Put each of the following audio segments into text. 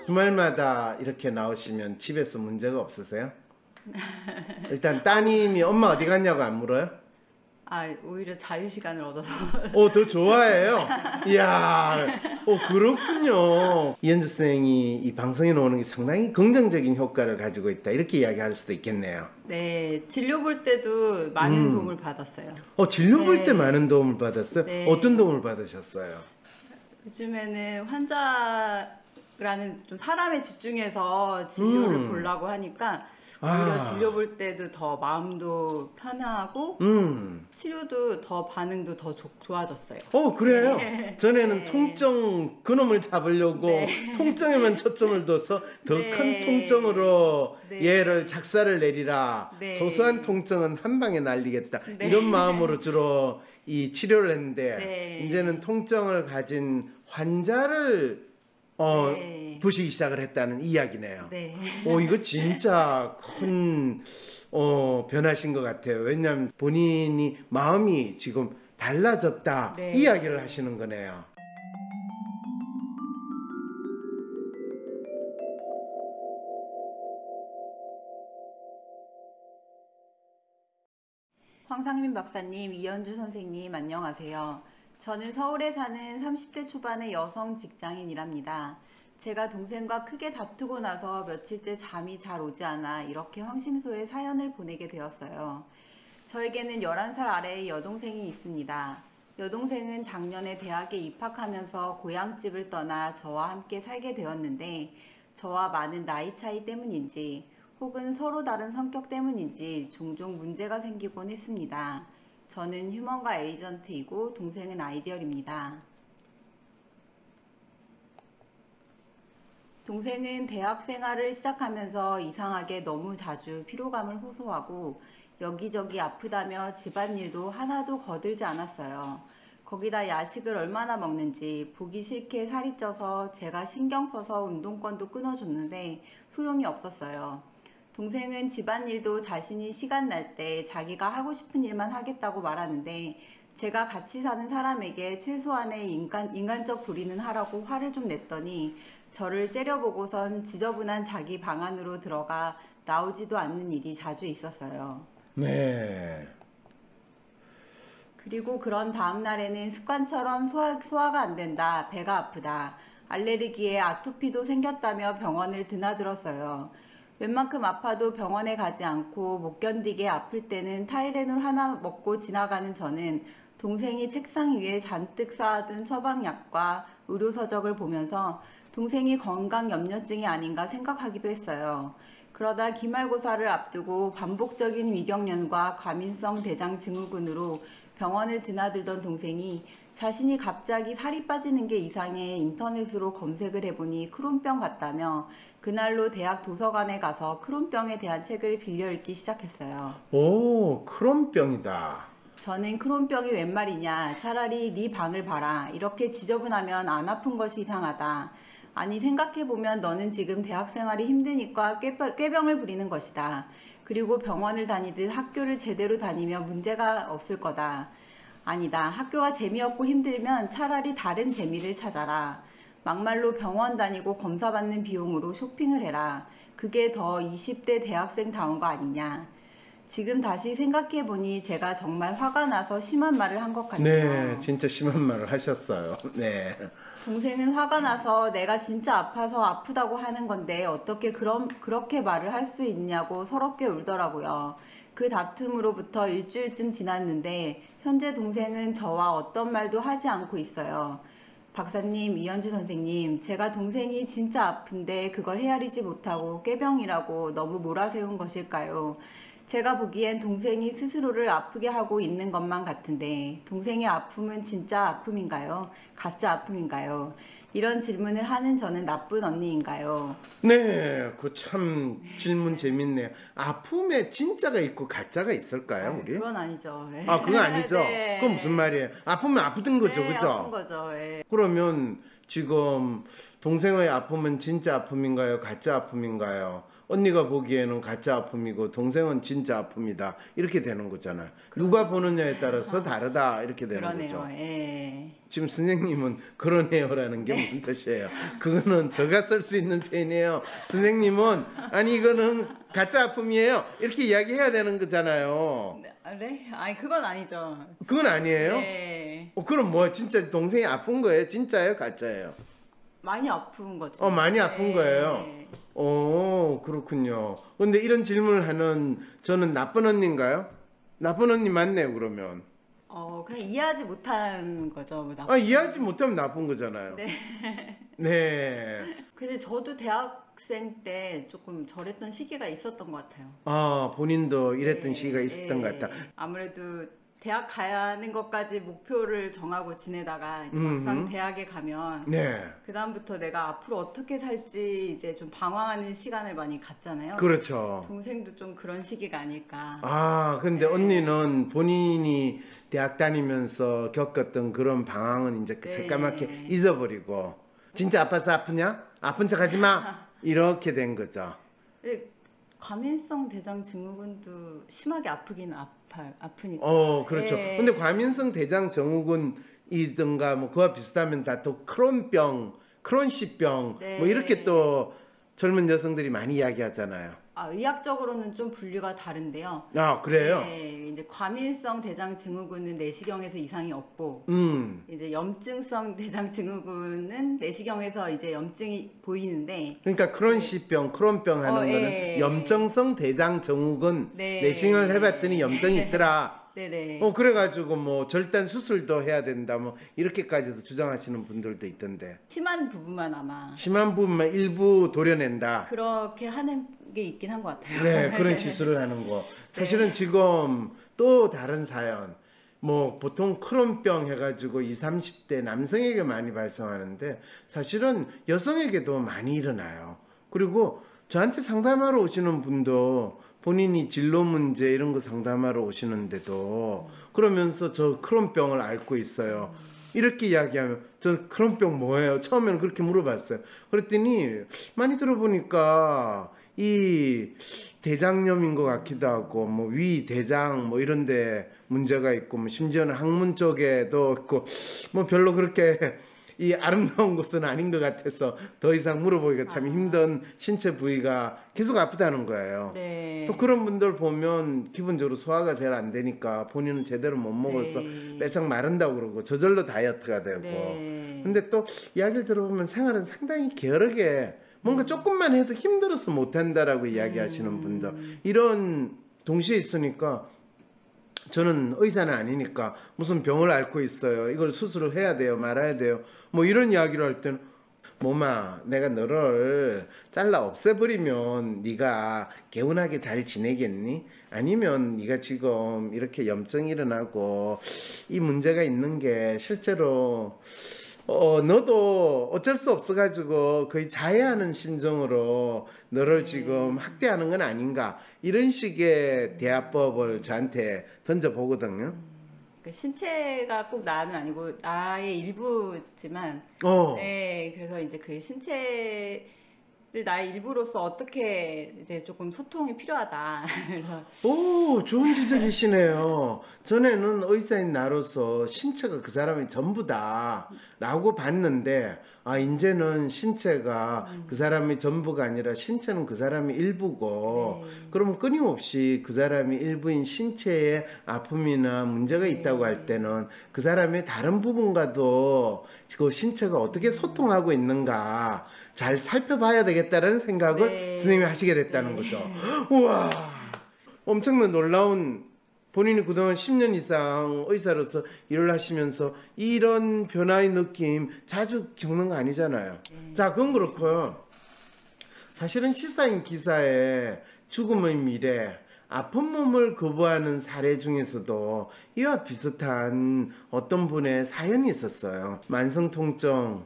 주말마다 이렇게 나오시면 집에서 문제가 없으세요? 일단 따님이 엄마 어디 갔냐고 안 물어요? 오히려 자유시간을 얻어서. 더 좋아해요? 이야, 그렇군요. 이현주 선생이 이 방송에 나오는 게 상당히 긍정적인 효과를 가지고 있다, 이렇게 이야기할 수도 있겠네요. 네, 진료 볼 때도 많은 도움을 받았어요. 진료 볼 때 많은 도움을 받았어요? 네. 어떤 도움을 받으셨어요? 요즘에는 환자라는 좀 사람에 집중해서 진료를 보려고 하니까 오히려 진료 볼 때도 더 마음도 편하고 치료도 더 반응도 더 좋아졌어요. 그래요? 네. 전에는 네. 통증 그놈을 잡으려고 통증에만 초점을 둬서 더 큰 통증으로 얘를 작사를 내리라, 소소한 통증은 한 방에 날리겠다, 이런 마음으로 주로 이 치료를 했는데 이제는 통증을 가진 환자를 보시기 시작을 했다는 이야기네요. 이거 진짜 큰 변화신 것 같아요. 왜냐하면 본인이 마음이 지금 달라졌다, 이야기를 하시는 거네요. 황상민 박사님, 이현주 선생님 안녕하세요. 저는 서울에 사는 30대 초반의 여성 직장인이랍니다. 제가 동생과 크게 다투고 나서 며칠째 잠이 잘 오지 않아 이렇게 황심소에 사연을 보내게 되었어요. 저에게는 11살 아래의 여동생이 있습니다. 여동생은 작년에 대학에 입학하면서 고향집을 떠나 저와 함께 살게 되었는데 저와 많은 나이 차이 때문인지 혹은 서로 다른 성격 때문인지 종종 문제가 생기곤 했습니다. 저는 휴먼가 에이전트이고 동생은 아이디얼입니다. 동생은 대학 생활을 시작하면서 이상하게 너무 자주 피로감을 호소하고 여기저기 아프다며 집안일도 하나도 거들지 않았어요. 거기다 야식을 얼마나 먹는지 보기 싫게 살이 쪄서 제가 신경 써서 운동권도 끊어줬는데 소용이 없었어요. 동생은 집안일도 자신이 시간 날 때 자기가 하고 싶은 일만 하겠다고 말하는데 제가 같이 사는 사람에게 최소한의 인간적 도리는 하라고 화를 좀 냈더니 저를 째려보고선 지저분한 자기 방 안으로 들어가 나오지도 않는 일이 자주 있었어요. 네. 그리고 그런 다음 날에는 습관처럼 소화가 안 된다, 배가 아프다, 알레르기에 아토피도 생겼다며 병원을 드나들었어요. 웬만큼 아파도 병원에 가지 않고 못 견디게 아플 때는 타이레놀 하나 먹고 지나가는 저는 동생이 책상 위에 잔뜩 쌓아둔 처방약과 의료서적을 보면서 동생이 건강염려증이 아닌가 생각하기도 했어요. 그러다 기말고사를 앞두고 반복적인 위경련과 과민성 대장 증후군으로 병원을 드나들던 동생이 자신이 갑자기 살이 빠지는 게 이상해 인터넷으로 검색을 해보니 크론병 같다며 그날로 대학 도서관에 가서 크론병에 대한 책을 빌려 읽기 시작했어요. 크론병이다. 저는 크론병이 웬 말이냐, 차라리 네 방을 봐라, 이렇게 지저분하면 안 아픈 것이 이상하다. 아니 생각해보면 너는 지금 대학생활이 힘드니까 꾀병을 부리는 것이다. 그리고 병원을 다니듯 학교를 제대로 다니면 문제가 없을 거다. 아니다. 학교가 재미없고 힘들면 차라리 다른 재미를 찾아라. 막말로 병원 다니고 검사받는 비용으로 쇼핑을 해라. 그게 더 20대 대학생다운 거 아니냐. 지금 다시 생각해보니 제가 정말 화가 나서 심한 말을 한 것 같네요. 네, 진짜 심한 말을 하셨어요. 네. 동생은 화가 나서 내가 진짜 아파서 아프다고 하는 건데 어떻게 그렇게 말을 할 수 있냐고 서럽게 울더라고요. 그 다툼으로부터 일주일쯤 지났는데 현재 동생은 저와 어떤 말도 하지 않고 있어요. 박사님, 이현주 선생님, 제가 동생이 진짜 아픈데 그걸 헤아리지 못하고 꾀병이라고 너무 몰아세운 것일까요? 제가 보기엔 동생이 스스로를 아프게 하고 있는 것만 같은데 동생의 아픔은 진짜 아픔인가요? 가짜 아픔인가요? 이런 질문을 하는 저는 나쁜 언니인가요? 네, 그 참 질문 재밌네요. 아픔에 진짜가 있고 가짜가 있을까요, 우리? 그건 아니죠. 예. 아, 그건 아니죠. 네. 그건 무슨 말이에요? 아프면 아프던 거죠, 네, 그죠? 아픈 거죠. 예. 그러면 지금 동생의 아픔은 진짜 아픔인가요? 가짜 아픔인가요? 언니가 보기에는 가짜 아픔이고 동생은 진짜 아픔이다. 이렇게 되는 거잖아요. 누가 보느냐에 따라서 다르다. 이렇게 되는 그러네요. 거죠. 예. 지금 선생님은 그러네요라는 게 무슨 뜻이에요? 그거는 제가 쓸 수 있는 표현이에요. 선생님은 아니 이거는 가짜 아픔이에요. 이렇게 이야기해야 되는 거잖아요. 네? 아니 그건 아니죠. 그건 아니에요? 네. 그럼 뭐 진짜 동생이 아픈 거예요? 진짜예요? 가짜예요? 많이 아픈 거죠. 많이 아픈 네. 거예요. 그렇군요. 근데 이런 질문을 하는 저는 나쁜 언니인가요? 나쁜 언니 맞네요, 그러면. 그냥 이해하지 못한 거죠. 뭐 이해하지 못하면 나쁜 거잖아요. 네. 네. 근데 저도 대학생 때 조금 저랬던 시기가 있었던 것 같아요. 본인도 이랬던 네, 시기가 있었던 것 같다. 아무래도 대학 가는 것까지 목표를 정하고 지내다가 이제 막상 대학에 가면 네. 그 다음부터 내가 앞으로 어떻게 살지 이제 좀 방황하는 시간을 많이 갖잖아요. 그렇죠. 동생도 좀 그런 시기가 아닐까. 근데 언니는 본인이 대학 다니면서 겪었던 그런 방황은 이제 네. 새까맣게 잊어버리고 진짜 아파서 아프냐? 아픈 척 하지 마. 이렇게 된 거죠. 근데 과민성 대장 증후군도 심하게 아프긴 아프니까. 그렇죠. 예. 근데 과민성 대장 증후군이든가 뭐 그와 비슷하면 다 또 크론병, 크론시병 네. 뭐 이렇게 또 젊은 여성들이 많이 이야기하잖아요. 의학적으로는 좀 분류가 다른데요. 그래요? 네, 이제 과민성 대장 증후군은 내시경에서 이상이 없고, 이제 염증성 대장 증후군은 내시경에서 이제 염증이 보이는데, 그러니까 크론시병, 크론병 하는 거는 예. 염증성 대장 증후군 네. 내시경을 해봤더니 염증이 있더라. 네네. 그래가지고 뭐 절단 수술도 해야 된다 뭐 이렇게까지도 주장하시는 분들도 있던데 심한 부분만 아마 심한 부분만 일부 도려낸다. 그렇게 하는 게 있긴 한 것 같아요. 네, 그런 시술을 하는 거. 사실은 지금 또 다른 사연. 뭐 보통 크론병 해가지고 20, 30대 남성에게 많이 발생하는데 사실은 여성에게도 많이 일어나요. 그리고 저한테 상담하러 오시는 분도 본인이 진로 문제 이런 거 상담하러 오시는데도 그러면서 저 크론병을 앓고 있어요. 이렇게 이야기하면 저 크론병 뭐예요? 처음에는 그렇게 물어봤어요. 그랬더니 많이 들어보니까 이 대장염인 것 같기도 하고 뭐 위, 대장 뭐 이런데 문제가 있고 뭐 심지어는 항문 쪽에도 있고 뭐 별로 그렇게 이 아름다운 곳은 아닌 것 같아서 더 이상 물어보기가 참 힘든 신체 부위가 계속 아프다는 거예요. 네. 또 그런 분들 보면 기본적으로 소화가 잘 안 되니까 본인은 제대로 못 먹어서 네. 빼짝 마른다고 그러고 저절로 다이어트가 되고 네. 근데 또 이야기를 들어보면 생활은 상당히 게으르게 뭔가 조금만 해도 힘들어서 못한다라고 이야기하시는 분들 이런 동시에 있으니까 저는 의사는 아니니까 무슨 병을 앓고 있어요. 이걸 수술을 해야 돼요. 말아야 돼요. 뭐 이런 이야기를 할 때는 몸아 내가 너를 잘라 없애버리면 네가 개운하게 잘 지내겠니? 아니면 네가 지금 이렇게 염증이 일어나고 이 문제가 있는 게 실제로 너도 어쩔 수 없어가지고 거의 자해하는 심정으로 너를 지금 학대하는 건 아닌가 이런 식의 대화법을 저한테 던져보거든요. 그러니까 신체가 꼭 나는 아니고 나의 일부지만, 어. 네, 그래서 이제 그 신체 나의 일부로서 어떻게 이제 조금 소통이 필요하다. 그래서 오, 좋은 지적이시네요. 전에는 의사인 나로서 신체가 그 사람이 전부다라고 봤는데, 아, 이제는 신체가 그 사람이 전부가 아니라 신체는 그 사람이 일부고, 네. 그러면 끊임없이 그 사람이 일부인 신체에 아픔이나 문제가 네. 있다고 할 때는 그 사람의 다른 부분과도 그 신체가 어떻게 소통하고 있는가 잘 살펴봐야 되겠다는 생각을 네. 선생님이 하시게 됐다는 네. 거죠. 우와, 엄청난 놀라운, 본인이 그동안 10년 이상 의사로서 일을 하시면서 이런 변화의 느낌 자주 겪는 거 아니잖아요. 자, 그건 그렇고요. 사실은 시사인 기사에 죽음의 미래, 아픈 몸을 거부하는 사례 중에서도 이와 비슷한 어떤 분의 사연이 있었어요. 만성 통증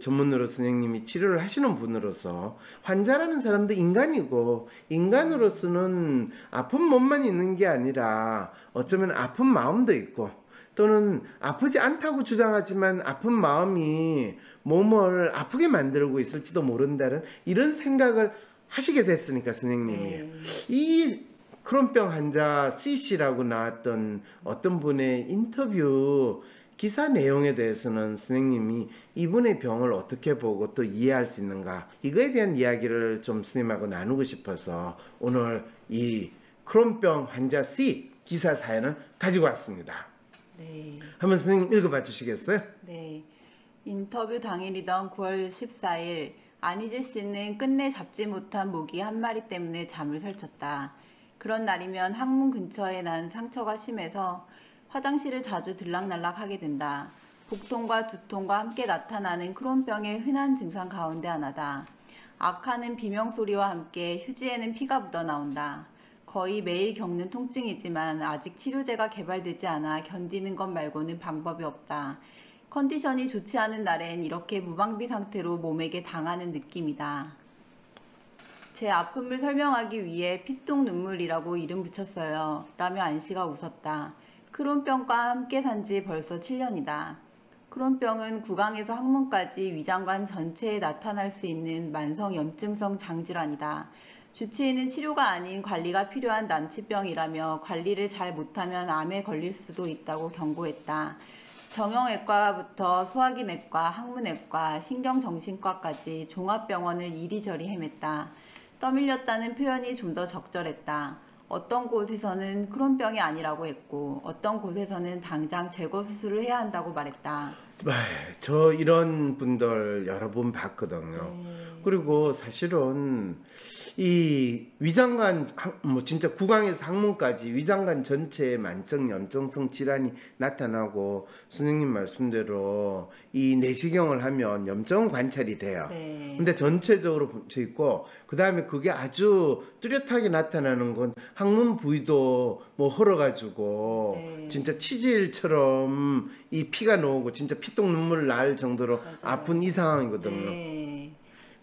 전문으로 선생님이 치료를 하시는 분으로서, 환자라는 사람도 인간이고 인간으로서는 아픈 몸만 있는 게 아니라 어쩌면 아픈 마음도 있고, 또는 아프지 않다고 주장하지만 아픈 마음이 몸을 아프게 만들고 있을지도 모른다는 이런 생각을 하시게 됐으니까 선생님이 네. 이 크론병 환자 C씨라고 나왔던 어떤 분의 인터뷰 기사 내용에 대해서는 선생님이 이분의 병을 어떻게 보고 또 이해할 수 있는가, 이거에 대한 이야기를 좀 선생님하고 나누고 싶어서 오늘 이 크론병 환자 C 기사 사연을 가지고 왔습니다. 네. 한번 선생님 읽어봐 주시겠어요? 네. 인터뷰 당일이던 9월 14일, 안희재 씨는 끝내 잡지 못한 모기 한 마리 때문에 잠을 설쳤다. 그런 날이면 항문 근처에 난 상처가 심해서 화장실을 자주 들락날락 하게 된다. 복통과 두통과 함께 나타나는 크론병의 흔한 증상 가운데 하나다. 악하는 비명소리와 함께 휴지에는 피가 묻어나온다. 거의 매일 겪는 통증이지만 아직 치료제가 개발되지 않아 견디는 것 말고는 방법이 없다. 컨디션이 좋지 않은 날엔 이렇게 무방비 상태로 몸에게 당하는 느낌이다. 제 아픔을 설명하기 위해 피똥 눈물이라고 이름 붙였어요. 라며 안씨가 웃었다. 크론병과 함께 산 지 벌써 7년이다. 크론병은 구강에서 항문까지 위장관 전체에 나타날 수 있는 만성 염증성 장질환이다. 주치의는 치료가 아닌 관리가 필요한 난치병이라며 관리를 잘 못하면 암에 걸릴 수도 있다고 경고했다. 정형외과부터 소화기내과, 항문외과, 신경정신과까지 종합병원을 이리저리 헤맸다. 떠밀렸다는 표현이 좀 더 적절했다. 어떤 곳에서는 크론병이 아니라고 했고 어떤 곳에서는 당장 제거 수술을 해야 한다고 말했다. 저 이런 분들 여러 번 봤거든요. 그리고 사실은 이 위장관, 뭐 진짜 구강에서 항문까지 위장관 전체에 만성 염증성 질환이 나타나고, 선생님 말씀대로 이 내시경을 하면 염증은 관찰이 돼요. 네. 근데 전체적으로 붙여 있고, 그 다음에 그게 아주 뚜렷하게 나타나는 건 항문 부위도 뭐 헐어가지고 네. 진짜 치질처럼 이 피가 나오고 진짜 피똥 눈물 날 정도로 맞아요. 아픈 이 상황이거든요. 네.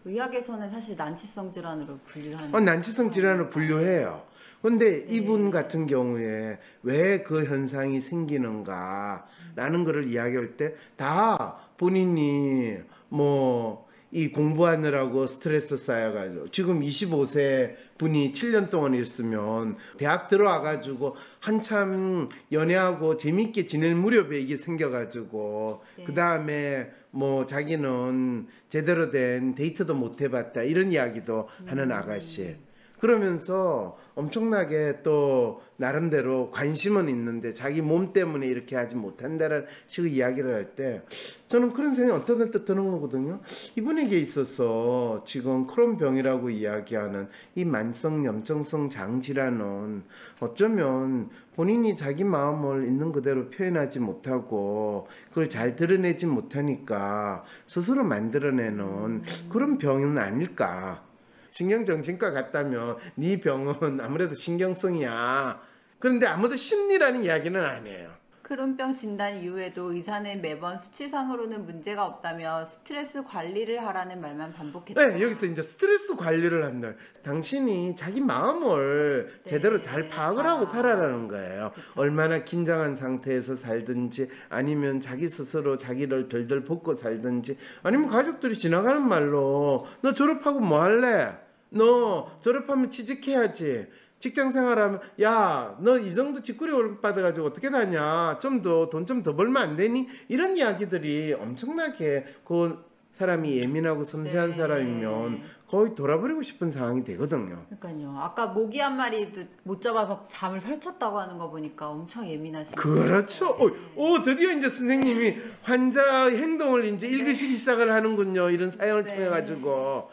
의학에서는 사실 난치성 질환으로 분류하는. 난치성 질환을 분류해요. 근데 네. 이분 같은 경우에 왜 그 현상이 생기는가라는 거를 이야기할 때 다 본인이 뭐 이 공부하느라고 스트레스 쌓여가지고, 지금 25세 분이 7년 동안 있으면 대학 들어와가지고 한참 연애하고 재밌게 지낼 무렵에 이게 생겨가지고, 네. 그 다음에 뭐 자기는 제대로 된 데이트도 못 해봤다 이런 이야기도 하는 아가씨. 그러면서 엄청나게 또 나름대로 관심은 있는데 자기 몸 때문에 이렇게 하지 못한다는 식의 이야기를 할 때 저는 그런 생각이 어떤 드는 거거든요. 이분에게 있어서 지금 크론병이라고 이야기하는 이 만성 염증성 장질환은 어쩌면 본인이 자기 마음을 있는 그대로 표현하지 못하고 그걸 잘 드러내지 못하니까 스스로 만들어내는 그런 병은 아닐까. 신경정신과 갔다면 네 병은 아무래도 신경성이야. 그런데 아무도 심리라는 이야기는 안 해요. 크론병 진단 이후에도 의사는 매번 수치상으로는 문제가 없다며 스트레스 관리를 하라는 말만 반복했죠. 네, 여기서 이제 스트레스 관리를 한다. 당신이 자기 마음을 네, 제대로 잘 파악을 하고 살아라는 거예요. 그쵸. 얼마나 긴장한 상태에서 살든지, 아니면 자기 스스로 자기를 덜덜 볶고 살든지, 아니면 가족들이 지나가는 말로 너 졸업하고 뭐 할래? 너 졸업하면 취직해야지. 직장 생활하면 야, 너 이 정도 직구리 월급 받아가지고 어떻게 다냐? 좀 더 돈 좀 더 벌면 안 되니? 이런 이야기들이 엄청나게 그 사람이 예민하고 섬세한 네. 사람이면 거의 돌아버리고 싶은 상황이 되거든요. 그러니까요. 아까 모기 한 마리도 못 잡아서 잠을 설쳤다고 하는 거 보니까 엄청 예민하신 그렇죠. 것 같아요. 오, 드디어 이제 선생님이 환자 행동을 이제 읽으시기 시작을 하는군요. 이런 사연을 네. 통해 가지고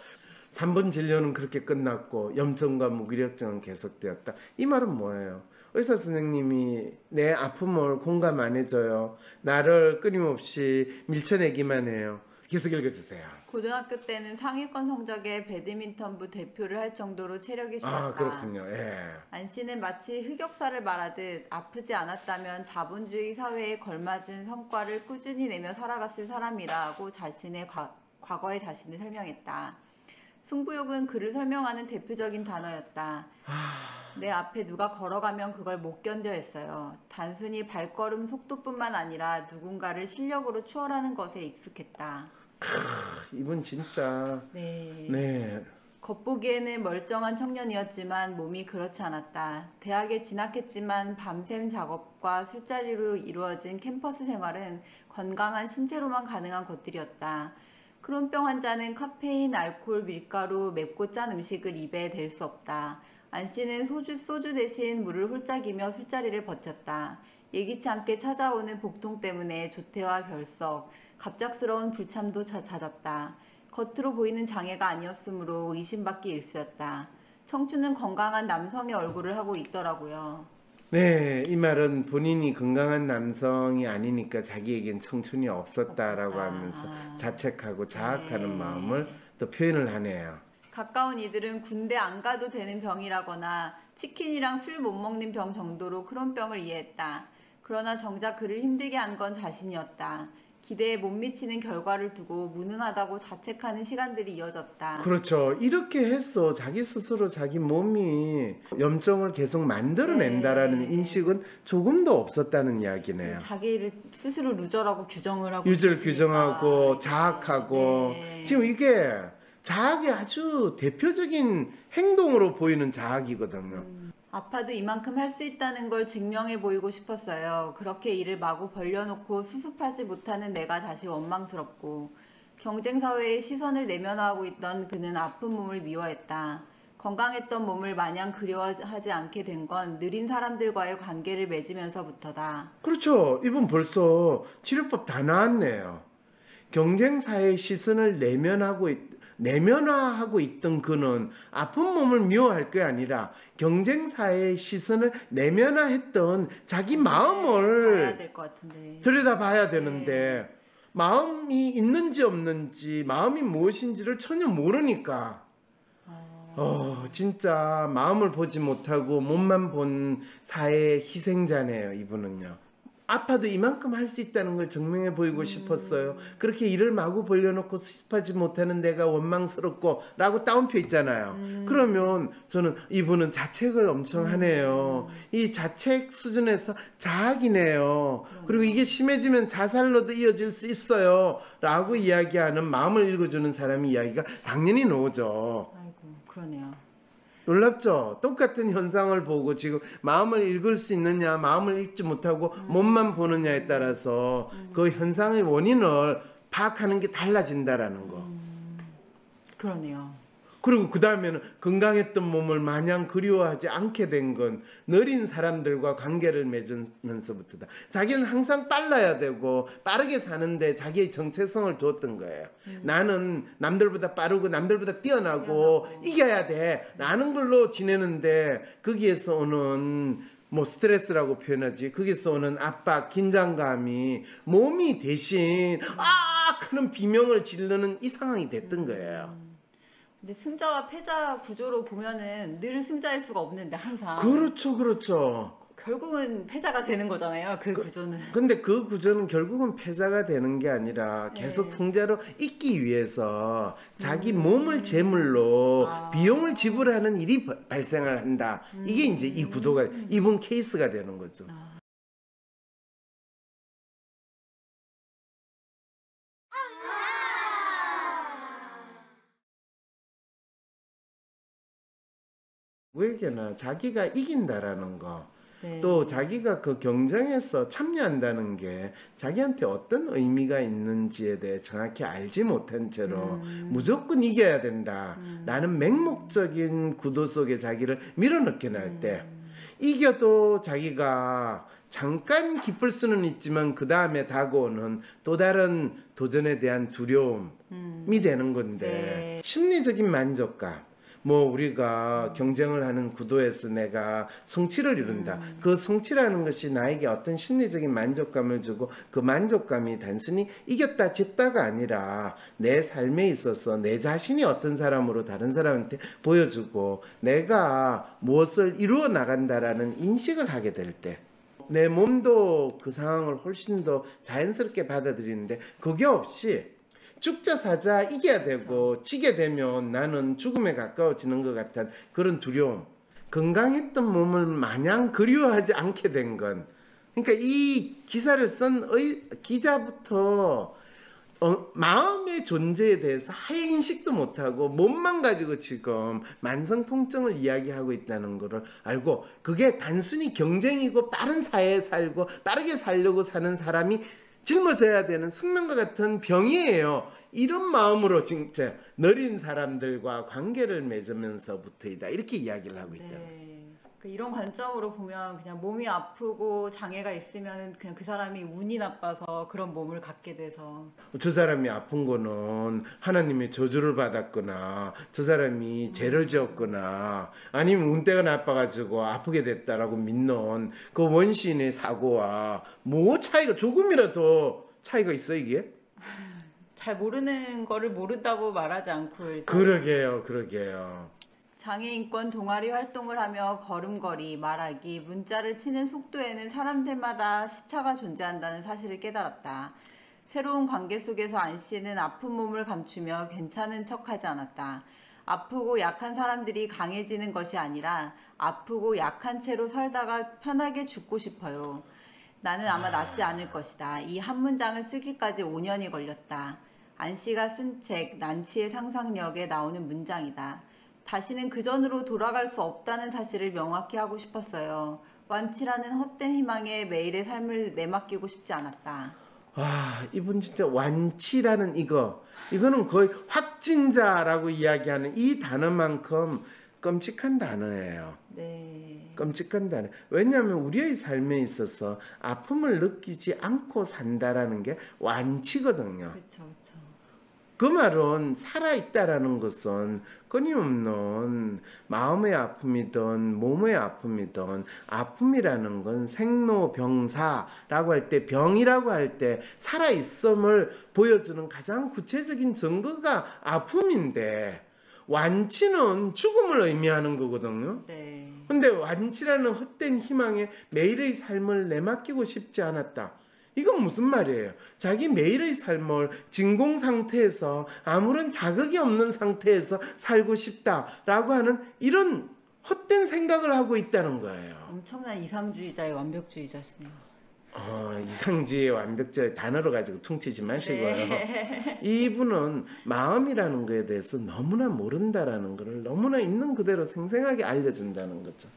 3번 진료는 그렇게 끝났고 염증과 무기력증은 계속되었다. 이 말은 뭐예요? 의사 선생님이 내 아픔을 공감 안 해줘요. 나를 끊임없이 밀쳐내기만 해요. 계속 읽어주세요. 고등학교 때는 상위권 성적에 배드민턴부 대표를 할 정도로 체력이 좋았다. 아, 그렇군요. 예. 안 씨는 마치 흑역사를 말하듯 아프지 않았다면 자본주의 사회에 걸맞은 성과를 꾸준히 내며 살아갔을 사람이라고 자신의 과거의 자신을 설명했다. 승부욕은 그를 설명하는 대표적인 단어였다. 내 앞에 누가 걸어가면 그걸 못 견뎌 했어요. 단순히 발걸음 속도뿐만 아니라 누군가를 실력으로 추월하는 것에 익숙했다. 이분 진짜 네. 겉보기에는 멀쩡한 청년이었지만 몸이 그렇지 않았다. 대학에 진학했지만 밤샘 작업과 술자리로 이루어진 캠퍼스 생활은 건강한 신체로만 가능한 것들이었다. 크론병 환자는 카페인, 알코올, 밀가루, 맵고 짠 음식을 입에 댈 수 없다. 안 씨는 소주 대신 물을 홀짝이며 술자리를 버텼다. 예기치 않게 찾아오는 복통 때문에 조퇴와 결석, 갑작스러운 불참도 잦았다. 겉으로 보이는 장애가 아니었으므로 의심받기 일쑤였다. 청춘은 건강한 남성의 얼굴을 하고 있더라고요. 네, 이 말은 본인이 건강한 남성이 아니니까 자기에겐 청춘이 없었다라고 하면서 자책하고 자학하는 네. 마음을 또 표현을 하네요. 가까운 이들은 군대 안 가도 되는 병이라거나 치킨이랑 술 못 먹는 병 정도로 크론병을 이해했다. 그러나 정작 그를 힘들게 한 건 자신이었다. 기대에 못 미치는 결과를 두고 무능하다고 자책하는 시간들이 이어졌다. 그렇죠. 이렇게 해서 자기 스스로 자기 몸이 염증을 계속 만들어낸다라는 네. 인식은 조금도 없었다는 이야기네요. 자기를 스스로 루저라고 규정을 하고 유죄를 있으니까. 규정하고 자학하고 네. 지금 이게 자학의 아주 대표적인 행동으로 보이는 자학이거든요. 아파도 이만큼 할 수 있다는 걸 증명해 보이고 싶었어요. 그렇게 일을 마구 벌려놓고 수습하지 못하는 내가 다시 원망스럽고 경쟁사회의 시선을 내면화하고 있던 그는 아픈 몸을 미워했다. 건강했던 몸을 마냥 그리워하지 않게 된 건 느린 사람들과의 관계를 맺으면서부터다. 그렇죠. 이분 벌써 치료법 다 나왔네요. 경쟁사의 시선을 내면화하고 있던 그는 아픈 몸을 미워할 게 아니라 경쟁사의 시선을 내면화했던 자기 봐야 마음을 될 것 같은데. 들여다봐야 되는데 마음이 있는지 없는지 마음이 무엇인지를 전혀 모르니까 진짜 마음을 보지 못하고 몸만 본 사회의 희생자네요. 이분은요. 아파도 이만큼 할 수 있다는 걸 증명해 보이고 싶었어요. 그렇게 일을 마구 벌려놓고 수습하지 못하는 내가 원망스럽고 라고 따옴표 있잖아요. 그러면 저는 이분은 자책을 엄청 하네요. 이 자책 수준에서 자학이네요. 그리고 이게 심해지면 자살로도 이어질 수 있어요 라고 이야기하는 마음을 읽어주는 사람의 이야기가 당연히 나오죠. 아이고, 그러네요. 놀랍죠? 똑같은 현상을 보고 지금 마음을 읽을 수 있느냐, 마음을 읽지 못하고 몸만 보느냐에 따라서 그 현상의 원인을 파악하는 게 달라진다라는 거. 그러네요. 그리고 그 다음에는 건강했던 몸을 마냥 그리워하지 않게 된 건 느린 사람들과 관계를 맺으면서부터다. 자기는 항상 빨라야 되고 빠르게 사는데 자기의 정체성을 두었던 거예요. 나는 남들보다 빠르고 남들보다 뛰어나고 이겨야 돼 라는 걸로 지내는데 거기에서 오는 뭐 스트레스라고 표현하지. 거기서 오는 압박, 긴장감이 몸이 대신 하는 비명을 지르는 이 상황이 됐던 거예요. 근데 승자와 패자 구조로 보면은 늘 승자일 수가 없는데 항상. 그렇죠. 결국은 패자가 되는 거잖아요. 그 구조는. 근데 그 구조는 결국은 패자가 되는 게 아니라 계속 네. 승자로 있기 위해서 자기 몸을 제물로 비용을 지불하는 일이 발생을 한다. 이게 이제 이 구도가 이분 케이스가 되는 거죠. 누구에게나 자기가 이긴다라는 거, 네. 또 자기가 그 경쟁에서 참여한다는 게 자기한테 어떤 의미가 있는지에 대해 정확히 알지 못한 채로 무조건 이겨야 된다라는 맹목적인 구도 속에 자기를 밀어넣게 할 때, 이겨도 자기가 잠깐 기쁠 수는 있지만 그 다음에 다가오는 또 다른 도전에 대한 두려움이 되는 건데, 네. 심리적인 만족감, 뭐 우리가 경쟁을 하는 구도에서 내가 성취를 이룬다. 그 성취라는 것이 나에게 어떤 심리적인 만족감을 주고, 그 만족감이 단순히 이겼다 졌다가 아니라 내 삶에 있어서 내 자신이 어떤 사람으로 다른 사람한테 보여주고 내가 무엇을 이루어 나간다라는 인식을 하게 될 때, 내 몸도 그 상황을 훨씬 더 자연스럽게 받아들이는데, 그게 없이 죽자 사자 이겨야 되고 지게 되면 나는 죽음에 가까워지는 것 같은 그런 두려움, 건강했던 몸을 마냥 그리워하지 않게 된 건, 그러니까 이 기사를 쓴 기자부터 마음의 존재에 대해서 아예 인식도 못하고 몸만 가지고 지금 만성통증을 이야기하고 있다는 것을 알고, 그게 단순히 경쟁이고 빠른 사회에 살고 빠르게 살려고 사는 사람이 짊어져야 되는 숙명과 같은 병이에요. 이런 마음으로 진짜 느린 사람들과 관계를 맺으면서부터이다, 이렇게 이야기를 하고 있다. 네. 이런 관점으로 보면 그냥 몸이 아프고 장애가 있으면 그냥 그 사람이 운이 나빠서 그런 몸을 갖게 돼서, 저 사람이 아픈 거는 하나님의 저주를 받았거나 저 사람이 죄를 지었거나 아니면 운때가 나빠가지고 아프게 됐다라고 믿는 그 원시인의 사고와 뭐 차이가, 조금이라도 차이가 있어 이게? 잘 모르는 거를 모른다고 말하지 않고 일단 그러게요. 장애인권 동아리 활동을 하며 걸음걸이, 말하기, 문자를 치는 속도에는 사람들마다 시차가 존재한다는 사실을 깨달았다. 새로운 관계 속에서 안 씨는 아픈 몸을 감추며 괜찮은 척하지 않았다. 아프고 약한 사람들이 강해지는 것이 아니라 아프고 약한 채로 살다가 편하게 죽고 싶어요. 나는 아마 낫지 않을 것이다. 이 한 문장을 쓰기까지 5년이 걸렸다. 안 씨가 쓴 책 난치의 상상력에 나오는 문장이다. 다시는 그전으로 돌아갈 수 없다는 사실을 명확히 하고 싶었어요. 완치라는 헛된 희망에 매일의 삶을 내맡기고 싶지 않았다. 이분 진짜 완치라는 이거는 거의 확진자라고 이야기하는 이 단어만큼 끔찍한 단어예요. 네. 끔찍한 단어. 왜냐하면 우리의 삶에 있어서 아픔을 느끼지 않고 산다라는 게 완치거든요. 그렇죠. 그 말은 살아있다라는 것은 끊임없는 마음의 아픔이든 몸의 아픔이든, 아픔이라는 건 생로병사라고 할 때, 병이라고 할 때 살아있음을 보여주는 가장 구체적인 증거가 아픔인데, 완치는 죽음을 의미하는 거거든요. 네. 근데 완치라는 헛된 희망에 매일의 삶을 내맡기고 싶지 않았다. 이건 무슨 말이에요? 자기 매일의 삶을 진공 상태에서 아무런 자극이 없는 상태에서 살고 싶다라고 하는 이런 헛된 생각을 하고 있다는 거예요. 엄청난 이상주의자의 완벽주의자시네요. 이상주의의 완벽주의 단어로 가지고 퉁치지 마시고요. 네. 이분은 마음이라는 거에 대해서 너무나 모른다라는 것을 너무나 있는 그대로 생생하게 알려준다는 거죠.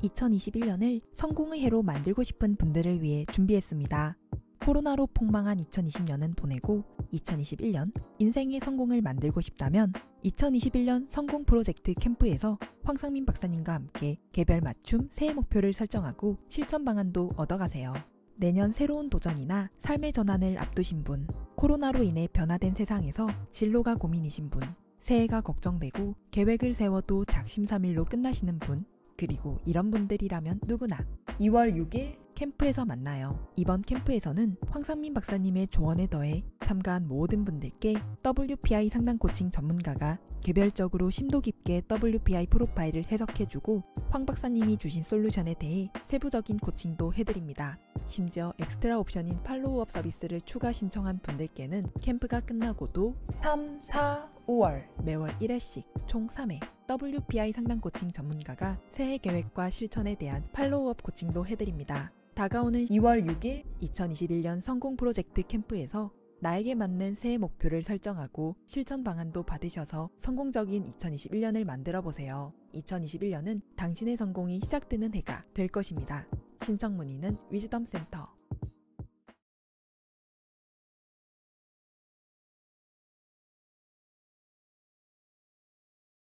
2021년을 성공의 해로 만들고 싶은 분들을 위해 준비했습니다. 코로나로 폭망한 2020년은 보내고 2021년 인생의 성공을 만들고 싶다면 2021년 성공 프로젝트 캠프에서 황상민 박사님과 함께 개별 맞춤 새해 목표를 설정하고 실천 방안도 얻어가세요. 내년 새로운 도전이나 삶의 전환을 앞두신 분, 코로나로 인해 변화된 세상에서 진로가 고민이신 분, 새해가 걱정되고 계획을 세워도 작심삼일로 끝나시는 분, 그리고 이런 분들이라면 누구나 2월 6일 캠프에서 만나요. 이번 캠프에서는 황상민 박사님의 조언에 더해 참가한 모든 분들께 WPI 상담 코칭 전문가가 개별적으로 심도 깊게 WPI 프로파일을 해석해주고 황 박사님이 주신 솔루션에 대해 세부적인 코칭도 해드립니다. 심지어 엑스트라 옵션인 팔로우업 서비스를 추가 신청한 분들께는 캠프가 끝나고도 3, 4, 5월 매월 1회씩 총 3회 WPI 상담 코칭 전문가가 새해 계획과 실천에 대한 팔로우업 코칭도 해드립니다. 다가오는 2월 6일 2021년 성공 프로젝트 캠프에서 나에게 맞는 새해 목표를 설정하고 실천 방안도 받으셔서 성공적인 2021년을 만들어 보세요. 2021년은 당신의 성공이 시작되는 해가 될 것입니다. 신청 문의는 위즈덤 센터